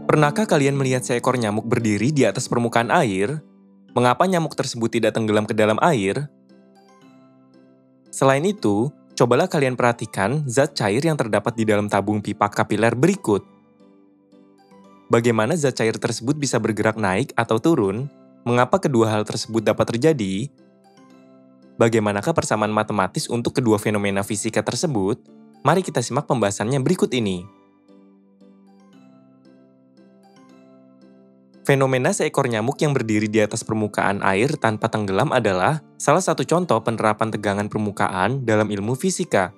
Pernahkah kalian melihat seekor nyamuk berdiri di atas permukaan air? Mengapa nyamuk tersebut tidak tenggelam ke dalam air? Selain itu, cobalah kalian perhatikan zat cair yang terdapat di dalam tabung pipa kapiler berikut. Bagaimana zat cair tersebut bisa bergerak naik atau turun? Mengapa kedua hal tersebut dapat terjadi? Bagaimanakah persamaan matematis untuk kedua fenomena fisika tersebut? Mari kita simak pembahasannya berikut ini. Fenomena seekor nyamuk yang berdiri di atas permukaan air tanpa tenggelam adalah salah satu contoh penerapan tegangan permukaan dalam ilmu fisika.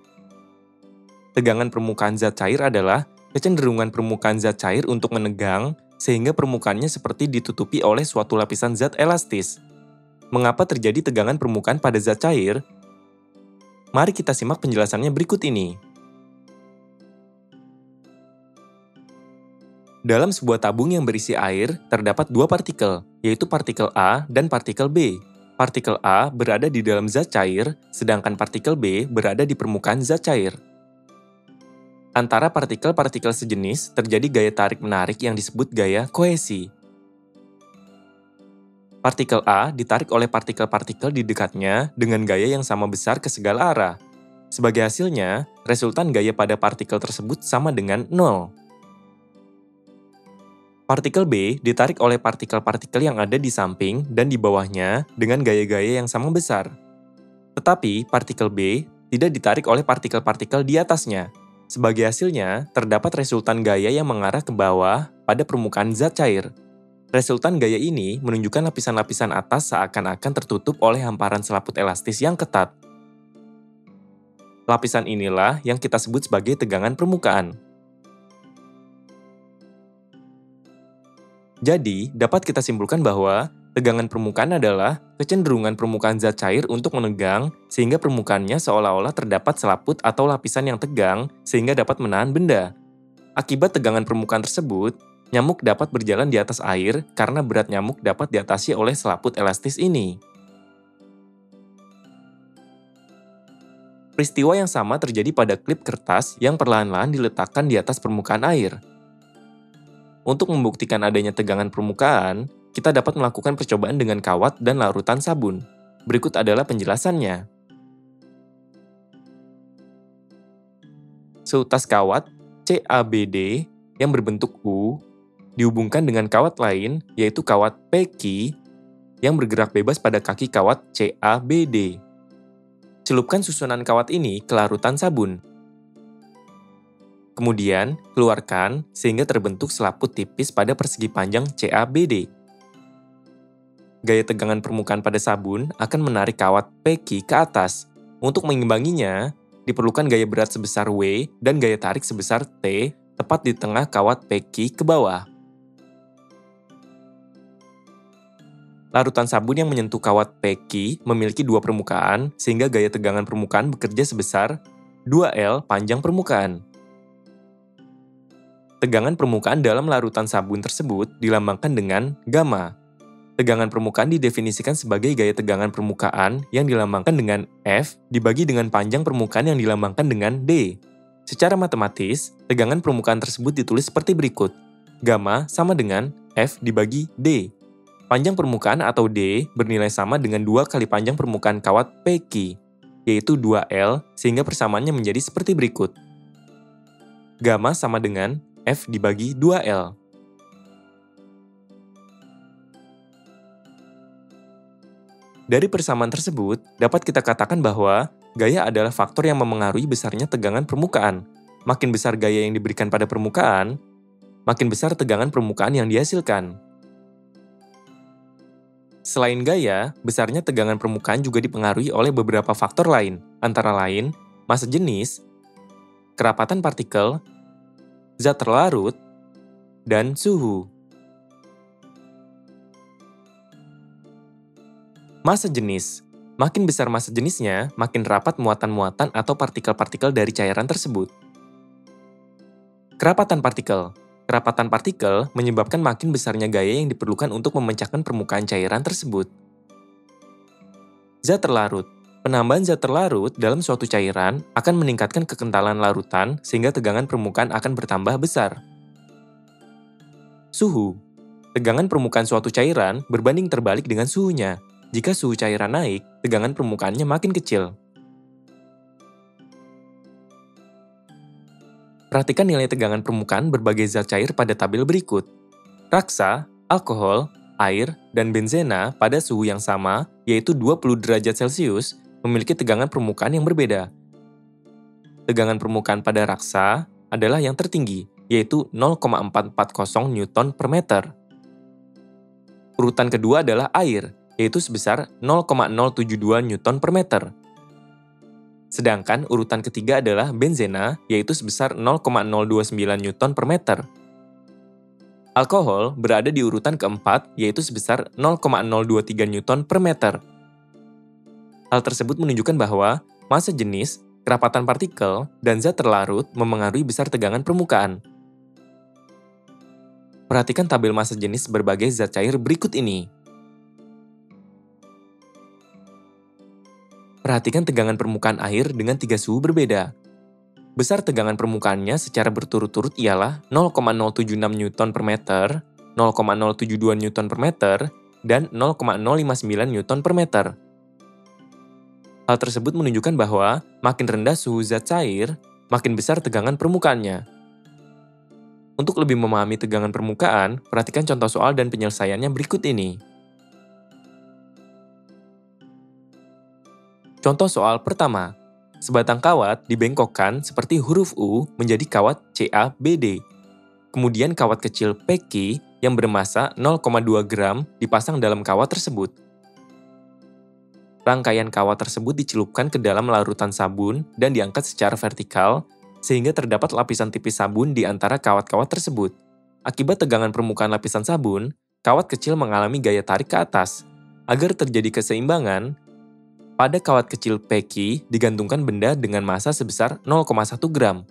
Tegangan permukaan zat cair adalah kecenderungan permukaan zat cair untuk menegang, sehingga permukaannya seperti ditutupi oleh suatu lapisan zat elastis. Mengapa terjadi tegangan permukaan pada zat cair? Mari kita simak penjelasannya berikut ini. Dalam sebuah tabung yang berisi air, terdapat dua partikel, yaitu partikel A dan partikel B. Partikel A berada di dalam zat cair, sedangkan partikel B berada di permukaan zat cair. Antara partikel-partikel sejenis terjadi gaya tarik-menarik yang disebut gaya kohesi. Partikel A ditarik oleh partikel-partikel di dekatnya dengan gaya yang sama besar ke segala arah. Sebagai hasilnya, resultan gaya pada partikel tersebut sama dengan 0. Partikel B ditarik oleh partikel-partikel yang ada di samping dan di bawahnya dengan gaya-gaya yang sama besar. Tetapi, partikel B tidak ditarik oleh partikel-partikel di atasnya. Sebagai hasilnya, terdapat resultan gaya yang mengarah ke bawah pada permukaan zat cair. Resultan gaya ini menunjukkan lapisan-lapisan atas seakan-akan tertutup oleh hamparan selaput elastis yang ketat. Lapisan inilah yang kita sebut sebagai tegangan permukaan. Jadi, dapat kita simpulkan bahwa tegangan permukaan adalah kecenderungan permukaan zat cair untuk menegang sehingga permukaannya seolah-olah terdapat selaput atau lapisan yang tegang sehingga dapat menahan benda. Akibat tegangan permukaan tersebut, nyamuk dapat berjalan di atas air karena berat nyamuk dapat diatasi oleh selaput elastis ini. Peristiwa yang sama terjadi pada klip kertas yang perlahan-lahan diletakkan di atas permukaan air. Untuk membuktikan adanya tegangan permukaan, kita dapat melakukan percobaan dengan kawat dan larutan sabun. Berikut adalah penjelasannya. Seutas kawat CABD yang berbentuk U dihubungkan dengan kawat lain, yaitu kawat PQ yang bergerak bebas pada kaki kawat CABD. Celupkan susunan kawat ini ke larutan sabun. Kemudian, keluarkan sehingga terbentuk selaput tipis pada persegi panjang CABD. Gaya tegangan permukaan pada sabun akan menarik kawat PQ ke atas. Untuk mengimbanginya, diperlukan gaya berat sebesar W dan gaya tarik sebesar T tepat di tengah kawat PQ ke bawah. Larutan sabun yang menyentuh kawat PQ memiliki dua permukaan sehingga gaya tegangan permukaan bekerja sebesar 2L panjang permukaan. Tegangan permukaan dalam larutan sabun tersebut dilambangkan dengan gamma. Tegangan permukaan didefinisikan sebagai gaya tegangan permukaan yang dilambangkan dengan F dibagi dengan panjang permukaan yang dilambangkan dengan D. Secara matematis, tegangan permukaan tersebut ditulis seperti berikut. Gamma sama dengan F dibagi D. Panjang permukaan atau D bernilai sama dengan 2 kali panjang permukaan kawat PQ, yaitu 2L, sehingga persamaannya menjadi seperti berikut. Gamma sama dengan F dibagi 2L. Dari persamaan tersebut, dapat kita katakan bahwa gaya adalah faktor yang memengaruhi besarnya tegangan permukaan. Makin besar gaya yang diberikan pada permukaan, makin besar tegangan permukaan yang dihasilkan. Selain gaya, besarnya tegangan permukaan juga dipengaruhi oleh beberapa faktor lain, antara lain massa jenis, kerapatan partikel, zat terlarut, dan suhu. Massa jenis. Makin besar massa jenisnya, makin rapat muatan-muatan atau partikel-partikel dari cairan tersebut. Kerapatan partikel. Kerapatan partikel menyebabkan makin besarnya gaya yang diperlukan untuk memecahkan permukaan cairan tersebut. Zat terlarut. Penambahan zat terlarut dalam suatu cairan akan meningkatkan kekentalan larutan sehingga tegangan permukaan akan bertambah besar. Suhu. Tegangan permukaan suatu cairan berbanding terbalik dengan suhunya. Jika suhu cairan naik, tegangan permukaannya makin kecil. Perhatikan nilai tegangan permukaan berbagai zat cair pada tabel berikut. Raksa, alkohol, air, dan benzena pada suhu yang sama, yaitu 20 derajat Celcius, memiliki tegangan permukaan yang berbeda. Tegangan permukaan pada raksa adalah yang tertinggi, yaitu 0,440 Newton per meter. Urutan kedua adalah air, yaitu sebesar 0,072 Newton per meter. Sedangkan urutan ketiga adalah benzena, yaitu sebesar 0,029 Newton per meter. Alkohol berada di urutan keempat, yaitu sebesar 0,023 Newton per meter. Hal tersebut menunjukkan bahwa massa jenis, kerapatan partikel, dan zat terlarut memengaruhi besar tegangan permukaan. Perhatikan tabel massa jenis berbagai zat cair berikut ini. Perhatikan tegangan permukaan air dengan 3 suhu berbeda. Besar tegangan permukaannya secara berturut-turut ialah 0,076 Newton per meter, 0,072 Newton per meter, dan 0,059 Newton per meter. Hal tersebut menunjukkan bahwa makin rendah suhu zat cair, makin besar tegangan permukaannya. Untuk lebih memahami tegangan permukaan, perhatikan contoh soal dan penyelesaiannya berikut ini. Contoh soal pertama. Sebatang kawat dibengkokkan seperti huruf U menjadi kawat CABD. Kemudian kawat kecil PQ yang bermassa 0,2 gram dipasang dalam kawat tersebut. Rangkaian kawat tersebut dicelupkan ke dalam larutan sabun dan diangkat secara vertikal, sehingga terdapat lapisan tipis sabun di antara kawat-kawat tersebut. Akibat tegangan permukaan lapisan sabun, kawat kecil mengalami gaya tarik ke atas. Agar terjadi keseimbangan, pada kawat kecil PQ digantungkan benda dengan massa sebesar 0,1 gram.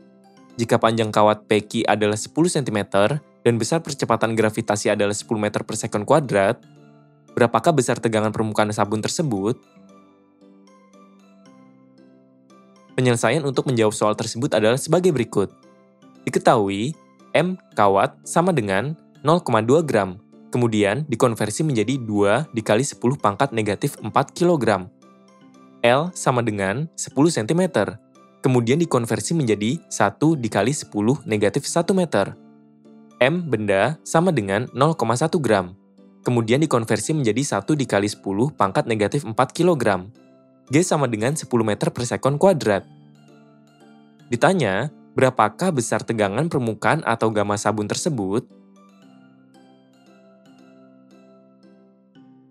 Jika panjang kawat PQ adalah 10 cm dan besar percepatan gravitasi adalah 10 meter per sekon kuadrat, berapakah besar tegangan permukaan sabun tersebut? Penyelesaian untuk menjawab soal tersebut adalah sebagai berikut. Diketahui, M kawat sama dengan 0,2 gram, kemudian dikonversi menjadi 2 dikali 10 pangkat negatif 4 kg. L sama dengan 10 cm, kemudian dikonversi menjadi 1 dikali 10 negatif 1 meter. M benda sama dengan 0,1 gram, kemudian dikonversi menjadi 1 dikali 10 pangkat negatif 4 kg. G sama dengan 10 meter per sekon kuadrat. Ditanya, berapakah besar tegangan permukaan atau gamma sabun tersebut?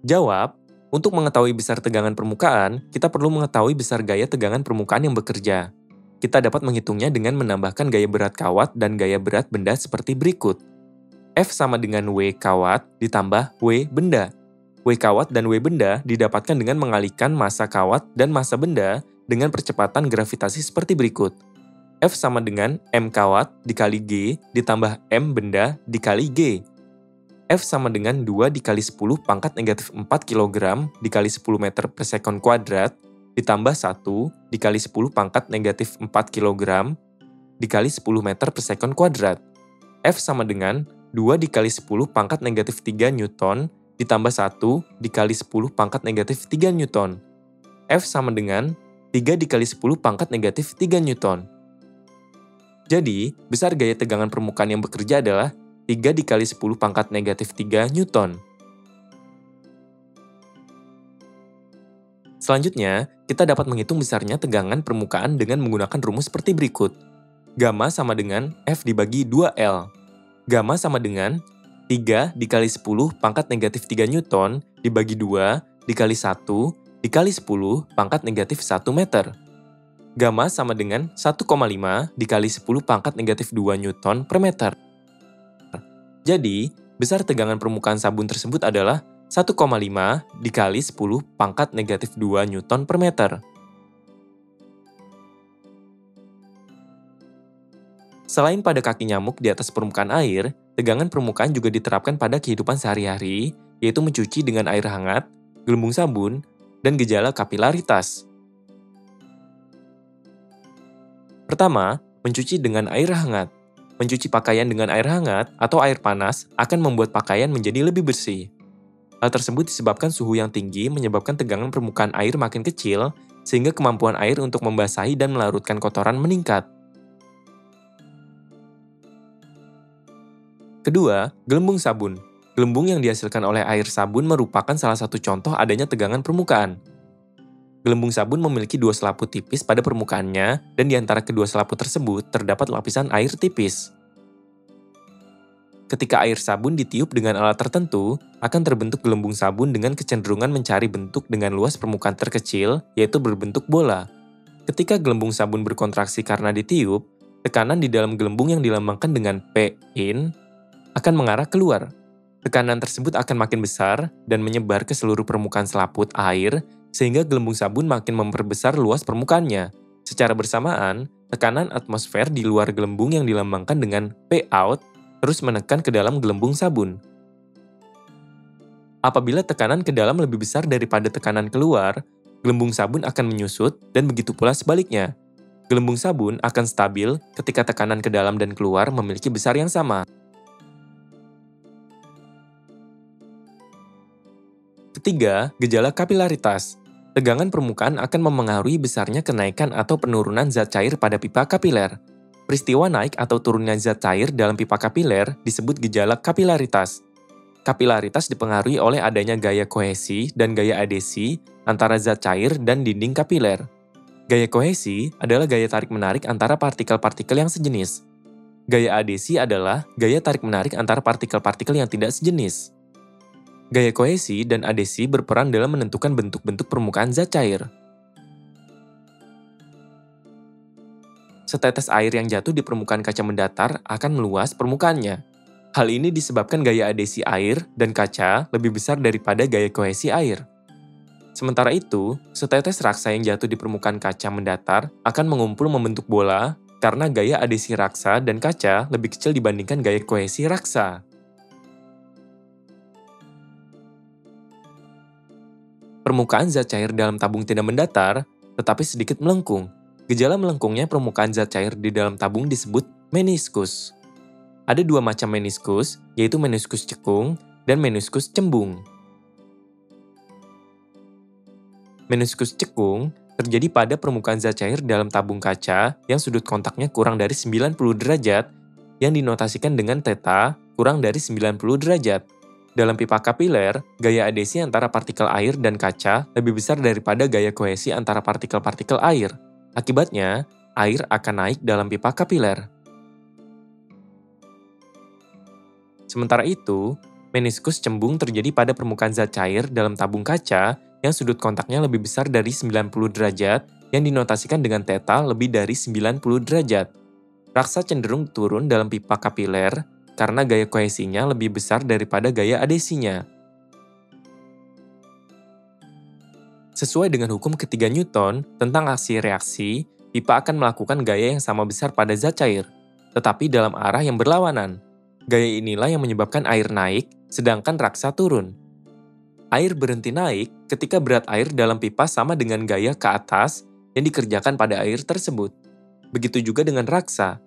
Jawab, untuk mengetahui besar tegangan permukaan, kita perlu mengetahui besar gaya tegangan permukaan yang bekerja. Kita dapat menghitungnya dengan menambahkan gaya berat kawat dan gaya berat benda seperti berikut. F sama dengan W kawat ditambah W benda. W kawat dan W benda didapatkan dengan mengalihkan massa kawat dan massa benda dengan percepatan gravitasi seperti berikut. F sama dengan M kawat dikali G ditambah M benda dikali G. F sama dengan 2 dikali 10 pangkat negatif 4 kg dikali 10 meter per sekon kuadrat ditambah 1 dikali 10 pangkat negatif 4 kg dikali 10 meter per sekon kuadrat. F sama dengan 2 dikali 10 pangkat negatif 3 Newton ditambah 1 dikali 10 pangkat negatif 3 Newton. F sama dengan 3 dikali 10 pangkat negatif 3 Newton. Jadi, besar gaya tegangan permukaan yang bekerja adalah 3 dikali 10 pangkat negatif 3 Newton. Selanjutnya, kita dapat menghitung besarnya tegangan permukaan dengan menggunakan rumus seperti berikut. Gamma sama dengan F dibagi 2L. Gamma sama dengan 3 dikali 10 pangkat negatif 3 Newton dibagi 2 dikali 1 dikali 10 pangkat negatif 1 meter. Gamma sama dengan 1,5 dikali 10 pangkat negatif 2 Newton per meter. Jadi, besar tegangan permukaan sabun tersebut adalah 1,5 dikali 10 pangkat negatif 2 Newton per meter. Selain pada kaki nyamuk di atas permukaan air, tegangan permukaan juga diterapkan pada kehidupan sehari-hari, yaitu mencuci dengan air hangat, gelembung sabun, dan gejala kapilaritas. Pertama, mencuci dengan air hangat. Mencuci pakaian dengan air hangat atau air panas akan membuat pakaian menjadi lebih bersih. Hal tersebut disebabkan suhu yang tinggi menyebabkan tegangan permukaan air makin kecil, sehingga kemampuan air untuk membasahi dan melarutkan kotoran meningkat. Kedua, gelembung sabun. Gelembung yang dihasilkan oleh air sabun merupakan salah satu contoh adanya tegangan permukaan. Gelembung sabun memiliki dua selaput tipis pada permukaannya, dan di antara kedua selaput tersebut terdapat lapisan air tipis. Ketika air sabun ditiup dengan alat tertentu, akan terbentuk gelembung sabun dengan kecenderungan mencari bentuk dengan luas permukaan terkecil, yaitu berbentuk bola. Ketika gelembung sabun berkontraksi karena ditiup, tekanan di dalam gelembung yang dilambangkan dengan P in akan mengarah keluar. Tekanan tersebut akan makin besar dan menyebar ke seluruh permukaan selaput air, sehingga gelembung sabun makin memperbesar luas permukaannya. Secara bersamaan, tekanan atmosfer di luar gelembung yang dilambangkan dengan P out terus menekan ke dalam gelembung sabun. Apabila tekanan ke dalam lebih besar daripada tekanan keluar, gelembung sabun akan menyusut dan begitu pula sebaliknya. Gelembung sabun akan stabil ketika tekanan ke dalam dan keluar memiliki besar yang sama. Ketiga, gejala kapilaritas. Tegangan permukaan akan memengaruhi besarnya kenaikan atau penurunan zat cair pada pipa kapiler. Peristiwa naik atau turunnya zat cair dalam pipa kapiler disebut gejala kapilaritas. Kapilaritas dipengaruhi oleh adanya gaya kohesi dan gaya adesi antara zat cair dan dinding kapiler. Gaya kohesi adalah gaya tarik-menarik antara partikel-partikel yang sejenis. Gaya adesi adalah gaya tarik-menarik antara partikel-partikel yang tidak sejenis. Gaya kohesi dan adesi berperan dalam menentukan bentuk-bentuk permukaan zat cair. Setetes air yang jatuh di permukaan kaca mendatar akan meluas permukaannya. Hal ini disebabkan gaya adesi air dan kaca lebih besar daripada gaya kohesi air. Sementara itu, setetes raksa yang jatuh di permukaan kaca mendatar akan mengumpul membentuk bola karena gaya adesi raksa dan kaca lebih kecil dibandingkan gaya kohesi raksa. Permukaan zat cair dalam tabung tidak mendatar, tetapi sedikit melengkung. Gejala melengkungnya permukaan zat cair di dalam tabung disebut meniskus. Ada dua macam meniskus, yaitu meniskus cekung dan meniskus cembung. Meniskus cekung terjadi pada permukaan zat cair dalam tabung kaca yang sudut kontaknya kurang dari 90 derajat, yang dinotasikan dengan θ kurang dari 90 derajat. Dalam pipa kapiler, gaya adesi antara partikel air dan kaca lebih besar daripada gaya kohesi antara partikel-partikel air. Akibatnya, air akan naik dalam pipa kapiler. Sementara itu, meniskus cembung terjadi pada permukaan zat cair dalam tabung kaca yang sudut kontaknya lebih besar dari 90 derajat yang dinotasikan dengan θ lebih dari 90 derajat. Raksa cenderung turun dalam pipa kapiler karena gaya kohesinya lebih besar daripada gaya adesinya. Sesuai dengan hukum ketiga Newton tentang aksi reaksi, pipa akan melakukan gaya yang sama besar pada zat cair, tetapi dalam arah yang berlawanan. Gaya inilah yang menyebabkan air naik, sedangkan raksa turun. Air berhenti naik ketika berat air dalam pipa sama dengan gaya ke atas yang dikerjakan pada air tersebut. Begitu juga dengan raksa.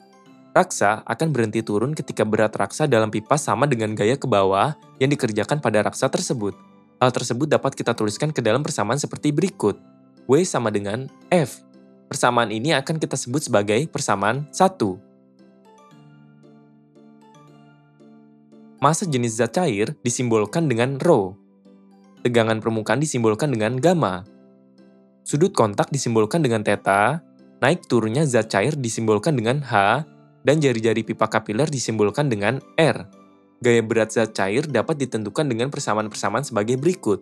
Raksa akan berhenti turun ketika berat raksa dalam pipa sama dengan gaya ke bawah yang dikerjakan pada raksa tersebut. Hal tersebut dapat kita tuliskan ke dalam persamaan seperti berikut. W sama dengan F. Persamaan ini akan kita sebut sebagai persamaan 1. Massa jenis zat cair disimbolkan dengan ρ. Tegangan permukaan disimbolkan dengan gamma. Sudut kontak disimbolkan dengan θ. Naik turunnya zat cair disimbolkan dengan H. Dan jari-jari pipa kapiler disimbolkan dengan R. Gaya berat zat cair dapat ditentukan dengan persamaan-persamaan sebagai berikut.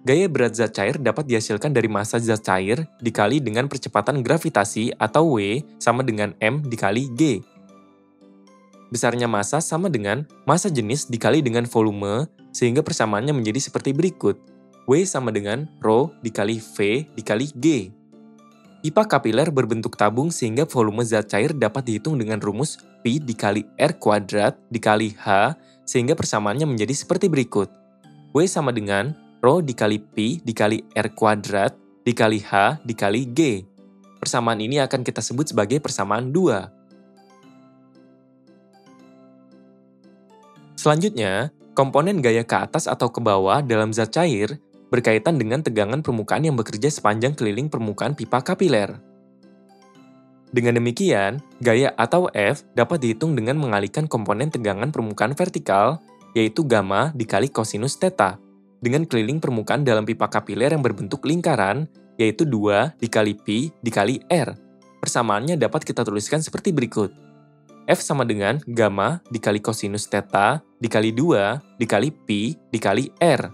Gaya berat zat cair dapat dihasilkan dari massa zat cair dikali dengan percepatan gravitasi atau W sama dengan M dikali G. Besarnya massa sama dengan massa jenis dikali dengan volume, sehingga persamaannya menjadi seperti berikut. W sama dengan ρ dikali V dikali G. Pipa kapiler berbentuk tabung sehingga volume zat cair dapat dihitung dengan rumus Pi dikali R kuadrat dikali H, sehingga persamaannya menjadi seperti berikut. W sama dengan ρ dikali Pi dikali R kuadrat dikali H dikali G. Persamaan ini akan kita sebut sebagai persamaan 2. Selanjutnya, komponen gaya ke atas atau ke bawah dalam zat cair berkaitan dengan tegangan permukaan yang bekerja sepanjang keliling permukaan pipa kapiler. Dengan demikian, gaya atau F dapat dihitung dengan mengalihkan komponen tegangan permukaan vertikal, yaitu gamma dikali kosinus theta, dengan keliling permukaan dalam pipa kapiler yang berbentuk lingkaran, yaitu 2 dikali pi dikali R. Persamaannya dapat kita tuliskan seperti berikut. F sama dengan gamma dikali kosinus theta dikali 2 dikali pi dikali R.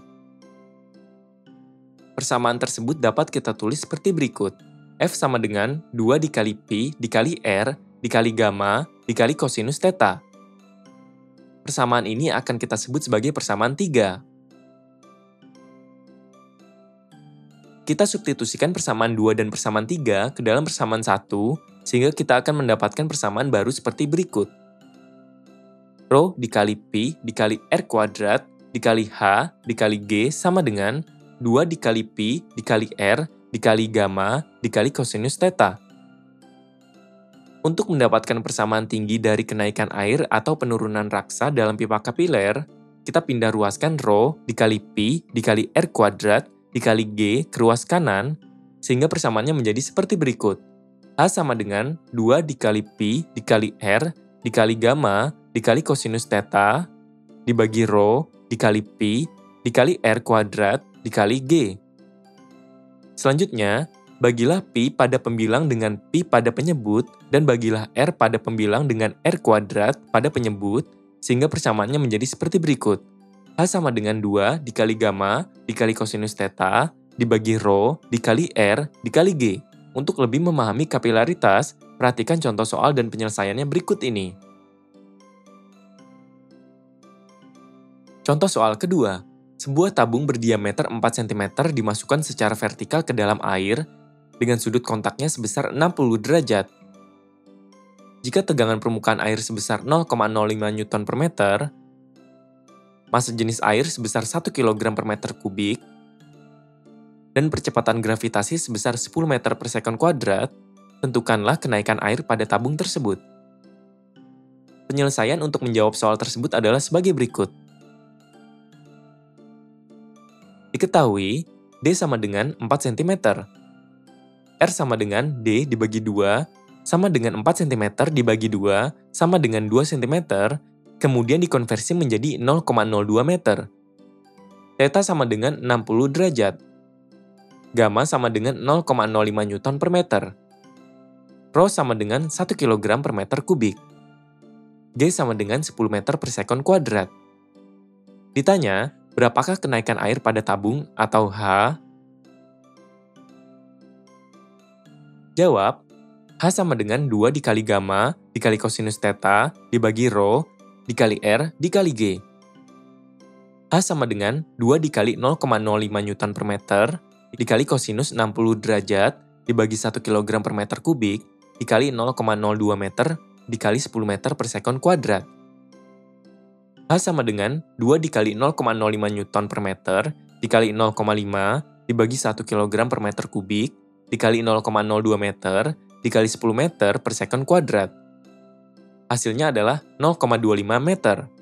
Persamaan tersebut dapat kita tulis seperti berikut. F sama dengan 2 dikali pi dikali R dikali gamma dikali kosinus theta. Persamaan ini akan kita sebut sebagai persamaan 3. Kita substitusikan persamaan 2 dan persamaan 3 ke dalam persamaan 1, sehingga kita akan mendapatkan persamaan baru seperti berikut. Rho dikali pi dikali R kuadrat dikali H dikali G sama dengan 2 dikali pi dikali R dikali gamma dikali kosinus theta. Untuk mendapatkan persamaan tinggi dari kenaikan air atau penurunan raksa dalam pipa kapiler, kita pindah ruaskan Rho dikali pi dikali R kuadrat dikali G ke ruas kanan, sehingga persamaannya menjadi seperti berikut. H sama dengan 2 dikali pi dikali R dikali gamma dikali kosinus theta dibagi Rho dikali pi dikali R kuadrat dikali G. Selanjutnya, bagilah pi pada pembilang dengan pi pada penyebut, dan bagilah R pada pembilang dengan R kuadrat pada penyebut, sehingga persamaannya menjadi seperti berikut. H sama dengan 2 dikali gamma dikali kosinus theta dibagi Rho dikali R dikali G. Untuk lebih memahami kapilaritas, perhatikan contoh soal dan penyelesaiannya berikut ini. Contoh soal kedua. Sebuah tabung berdiameter 4 cm dimasukkan secara vertikal ke dalam air dengan sudut kontaknya sebesar 60 derajat. Jika tegangan permukaan air sebesar 0,05 Newton per meter, massa jenis air sebesar 1 kg per meter kubik, dan percepatan gravitasi sebesar 10 meter per sekon kuadrat, tentukanlah kenaikan air pada tabung tersebut. Penyelesaian untuk menjawab soal tersebut adalah sebagai berikut. Diketahui, D sama dengan 4 cm. R sama dengan D dibagi 2, sama dengan 4 cm dibagi 2, sama dengan 2 cm, kemudian dikonversi menjadi 0,02 meter. Theta sama dengan 60 derajat. Gamma sama dengan 0,05 Newton per meter. Rho sama dengan 1 kg per meter kubik. G sama dengan 10 meter per sekon kuadrat. Ditanya, berapakah kenaikan air pada tabung atau H? Jawab, H sama dengan 2 dikali gamma dikali kosinus theta dibagi Rho dikali R dikali G. H sama dengan 2 dikali 0,05 Newton per meter dikali kosinus 60 derajat dibagi 1 kg per meter kubik dikali 0,02 meter dikali 10 meter per sekon kuadrat. H sama dengan 2 dikali 0,05 Newton per meter dikali 0,5 dibagi 1 kg per meter kubik dikali 0,02 meter dikali 10 meter per sekon kuadrat. Hasilnya adalah 0,25 meter.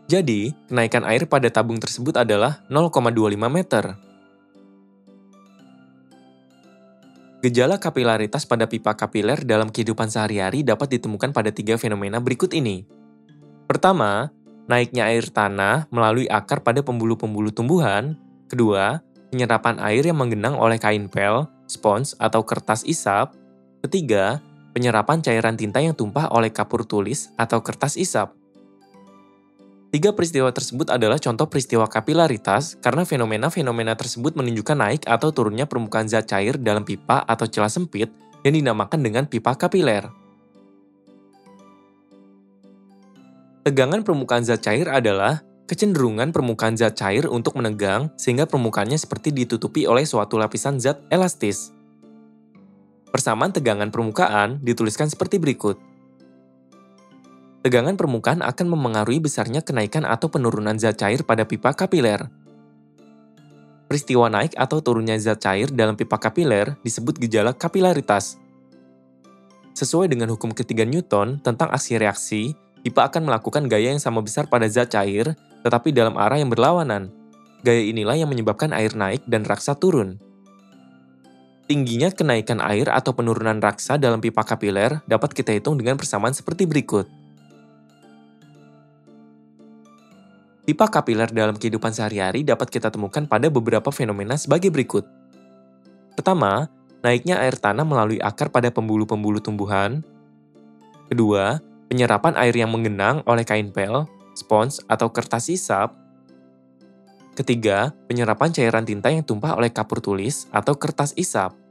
Jadi, kenaikan air pada tabung tersebut adalah 0,25 meter. Gejala kapilaritas pada pipa kapiler dalam kehidupan sehari-hari dapat ditemukan pada 3 fenomena berikut ini. Pertama, naiknya air tanah melalui akar pada pembuluh-pembuluh tumbuhan. Kedua, penyerapan air yang menggenang oleh kain pel, spons, atau kertas isap. Ketiga, penyerapan cairan tinta yang tumpah oleh kapur tulis atau kertas isap. 3 peristiwa tersebut adalah contoh peristiwa kapilaritas karena fenomena-fenomena tersebut menunjukkan naik atau turunnya permukaan zat cair dalam pipa atau celah sempit yang dinamakan dengan pipa kapiler. Tegangan permukaan zat cair adalah kecenderungan permukaan zat cair untuk menegang sehingga permukaannya seperti ditutupi oleh suatu lapisan zat elastis. Persamaan tegangan permukaan dituliskan seperti berikut. Tegangan permukaan akan memengaruhi besarnya kenaikan atau penurunan zat cair pada pipa kapiler. Peristiwa naik atau turunnya zat cair dalam pipa kapiler disebut gejala kapilaritas. Sesuai dengan hukum ketiga Newton tentang aksi reaksi, pipa akan melakukan gaya yang sama besar pada zat cair, tetapi dalam arah yang berlawanan. Gaya inilah yang menyebabkan air naik dan raksa turun. Tingginya kenaikan air atau penurunan raksa dalam pipa kapiler dapat kita hitung dengan persamaan seperti berikut. Pipa kapiler dalam kehidupan sehari-hari dapat kita temukan pada beberapa fenomena sebagai berikut. Pertama, naiknya air tanah melalui akar pada pembuluh-pembuluh tumbuhan. Kedua, penyerapan air yang menggenang oleh kain pel, spons, atau kertas isap. Ketiga, penyerapan cairan tinta yang tumpah oleh kapur tulis atau kertas isap.